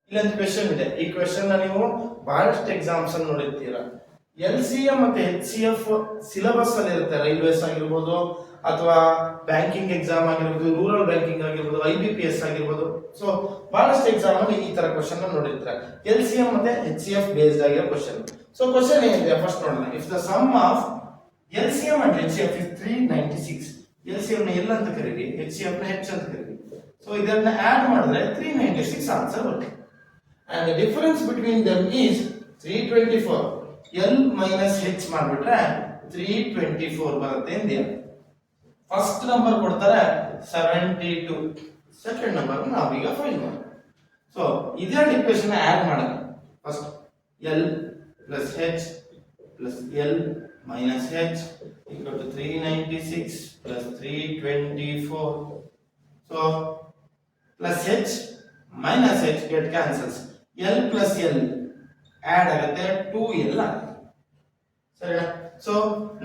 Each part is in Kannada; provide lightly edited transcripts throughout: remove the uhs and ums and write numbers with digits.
ಇಲ್ಲೊಂದು ಕ್ವೆಶ್ಚನ್ ಇದೆ. ಈ ಕ್ವೆಶ್ಚನ್ ನೀವು ಬಹಳಷ್ಟು ಎಕ್ಸಾಮ್ಸ್ ಅಲ್ಲಿ ನೋಡಿರ್ತೀರಾ. LCM ಮತ್ತೆ HCF ಸಿಲೆಬಸ್ ಅಲ್ಲಿ ಇರುತ್ತೆ. ರೈಲ್ವೇಸ್ ಆಗಿರ್ಬೋದು ಅಥವಾ ಬ್ಯಾಂಕಿಂಗ್ ಎಕ್ಸಾಮ್ ಆಗಿರ್ಬೋದು, ರೂರಲ್ ಬ್ಯಾಂಕಿಂಗ್ ಆಗಿರ್ಬೋದು, IBPS ಆಗಿರ್ಬೋದು. ಸೊ ಬಹಳಷ್ಟು ಎಕ್ಸಾಮ್ ಅಲ್ಲಿ ಈ ತರ ಕ್ವೆಶ್ಚನ್ ನೋಡಿರ್ತಾರೆ. LCM ಮತ್ತೆ HCF ಬೇಸ್ಡ್ ಆಗಿರೋ ಕ್ವೆಶ್ಚನ್. ಸೊ ಕ್ವೆಶ್ಚನ್ ಏನಿದೆ ಫಸ್ಟ್ ನೋಡೋಣ. If the sum of LCM and HCF is 396. LCM ನ L ಅಂತ ಕರೀರಿ, HCF ನ H ಅಂತ ಕರೀರಿ. ಸೊ ಇದನ್ನ ಆಡ್ ಮಾಡಿದ್ರೆ 396 ಆನ್ಸರ್ ಬರುತ್ತೆ. And the difference between them is 324. L minus H ಮಾಡಿಬಿಟ್ರೆ 324 ಬರುತ್ತೆ ಅಂದ್ಯಾ. ಫಸ್ಟ್ ನಂಬರ್ ಕೊಡ್ತಾರೆ 72, ಸೆಕೆಂಡ್ ನಂಬರ್ ನಾವೀಗ ಫೈಂಡ್ ಮಾಡೋಣ. ಸೊ ಇದೇ ಇಕ್ವೇಶನ್ ಆಡ್ ಮಾಡೋಣ. First L plus H plus L minus H equal to 396 plus 324. So plus H minus H get cancels. L plus L add ಆಗುತ್ತೆ 2L ಆಗುತ್ತೆ. ಸರಿನಾ? So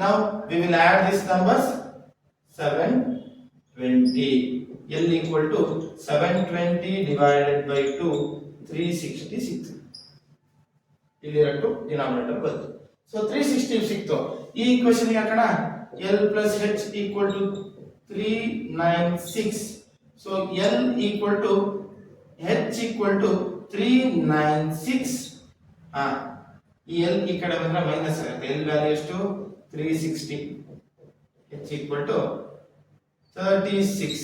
now we will add these numbers. 720. L equal to 720 divided by 2, 366. ಇಲ್ಲಿ ಇರಟ್ಟು ಡಿನಾಮಿನೇಟರ್ ಬಂತು. ಸೊ 360 ಸಿಕ್ತು. ಈ ಈಕ್ವೇಶನ್ ಗೆ ಹಾಕೋಣ. L plus H equal to 396. So L equal to H equal to 396. ಈ L ಈ ಕಡೆ ಬಂದ್ರೆ ಮೈನಸ್ ಆಗುತ್ತೆ. L ವ್ಯಾಲ್ಯೂ ಎಷ್ಟು? 360. H equal to 36.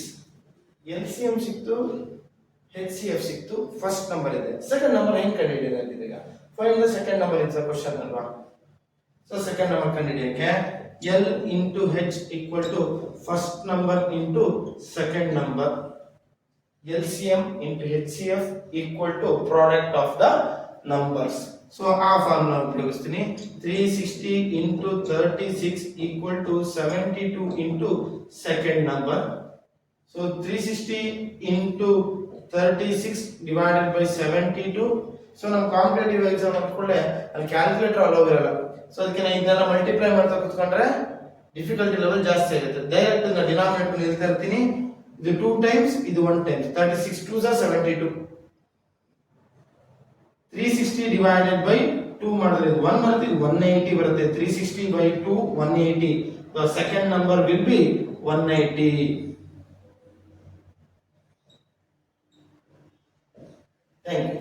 LCM ಸಿಕ್ತು, HCF ಸಿಕ್ತು. ಫಸ್ಟ್ ನಂಬರ್ ಇದೆ. ಸೆಕೆಂಡ್ ನಂಬರ್ ಹೆಂಗ್ ಕಂಡುಹಿಡಿಯೋದು ಈಗ? Find the second number in the question ಅಲ್ವಾ? ಸೊ ಸೆಕೆಂಡ್ ನಂಬರ್ ಕಂಡುಹಿಡಿಯಕ್ಕೆ L into H equal to first number into second number. LCM into HCF equal to product of the numbers. So ಆ formula ಉಪಯೋಗಿಸ್ತೀನಿ. 360 into 36 equal to 72 into second number. So 360 into 36 divided by 72. So ನಮ್ಮ ಕಾಂಪಿಟೇಟಿವ್ ಎಕ್ಸಾಮ್ ಅಂದ್ಕೊಳ್ಳೆ ಅಲ್ಲಿ ಕ್ಯಾಲ್ಕುಲೇಟರ್ ಅಲೋ ಇರಲ್ಲ. ಸೊ ಅದಕ್ಕೆ ನಾನು ಇದನ್ನೆಲ್ಲ ಮಲ್ಟಿಪ್ಲೈ ಮಾಡ್ತಾ ಕೂತ್ಕೊಂಡ್ರೆ ಡಿಫಿಕಲ್ಟಿ ಲೆವೆಲ್ ಜಾಸ್ತಿ ಆಗುತ್ತೆ. ಡೈರೆಕ್ಟ್ ಡಿನಾಮಿನೇಟರ್ ನಿಲ್ತಾ ಇರ್ತೀನಿ. ಇದು 2 times, ಇದು 1 time. 36 2s are 72. 360 divided by 2 ಮಾಡಿದ್ರೆ ಇದು 1 ಬರುತ್ತೆ, ಇದು 180 ಬರುತ್ತೆ. 360 by 2 180. The second number will be 180. Thank you.